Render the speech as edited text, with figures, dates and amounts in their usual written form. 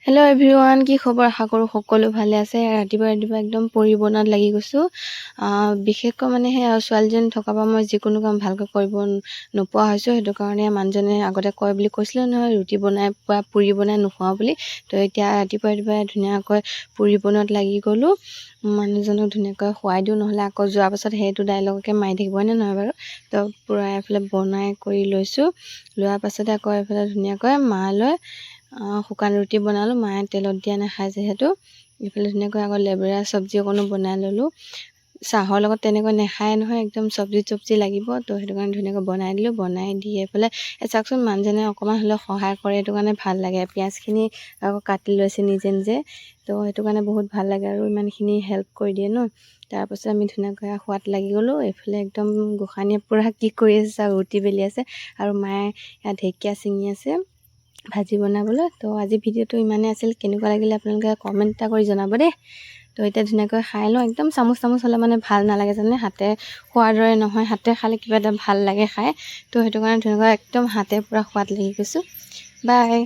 Hello' everyone, কি খবৰ? আশা কৰোঁ সকলো ভালে আছে। ৰাতিপুৱা একদম পৰি বনাত লাগি গৈছোঁ। বিশেষকৈ মানে সেই ছোৱালীজনী থকাৰ পৰা মই যিকোনো কাম ভালকৈ কৰিব নোপোৱা হৈছোঁ। সেইটো কাৰণে মানুহজনে আগতে কয় বুলি কৈছিলে নহয়, ৰুটি বনাই বা পুৰি বনাই নোখোৱাওঁ বুলি। তো এতিয়া ৰাতিপুৱা ধুনীয়াকৈ পুৰি বনোৱাত লাগি গ'লোঁ। মানুহজনক ধুনীয়াকৈ খুৱাই দিওঁ, নহ'লে আকৌ যোৱাৰ পাছত সেইটো ডাইলগকে মাৰি থাকিব নে নহয় বাৰু। তো পূৰা এইফালে বনাই কৰি লৈছোঁ। লোৱাৰ পাছতে আকৌ এইফালে ধুনীয়াকৈ মালৈ শুকান ৰুটি বনালোঁ। মায়ে তেলত দিয়া নাখায় যিহেতু। এইফালে ধুনীয়াকৈ আকৌ লেবেৰা চব্জি অকণো বনাই ল'লোঁ। চাহৰ লগত তেনেকৈ নাখায় নহয়, একদম চব্জি লাগিব। তো সেইটো কাৰণে ধুনীয়াকৈ বনাই দিলোঁ। বনাই দি এইফালে চাওকচোন, মানুহজনে অকণমান হ'লেও সহায় কৰে, সেইটো কাৰণে ভাল লাগে। পিঁয়াজখিনি আকৌ কাটি লৈছে নিজে নিজে, তো সেইটো কাৰণে বহুত ভাল লাগে আৰু ইমানখিনি হেল্প কৰি দিয়ে ন। তাৰপাছত আমি ধুনীয়াকৈ সোৱাদ লাগি গ'লোঁ। এইফালে একদম গোসাঁনীয়ে পূৰা কি কৰি আছে চাওক, ৰুটি বেলি আছে আৰু মায়ে ইয়াত ঢেকীয়া ছিঙি আছে ভাজি বনাবলৈ। তো আজি ভিডিঅ'টো ইমানেই আছিল। কেনেকুৱা লাগিলে আপোনালোকে কমেণ্ট এটা কৰি জনাব দেই। তো এতিয়া ধুনীয়াকৈ খাই লওঁ। একদম চামুচ হ'লে মানে ভাল নালাগে জানে, হাতে খোৱাৰ দৰে নহয়। হাতে খালে কিবা এটা ভাল লাগে খাই। তো সেইটো কাৰণে ধুনীয়াকৈ একদম হাতে পূৰা সোৱাদ লাগি গৈছোঁ। বাই।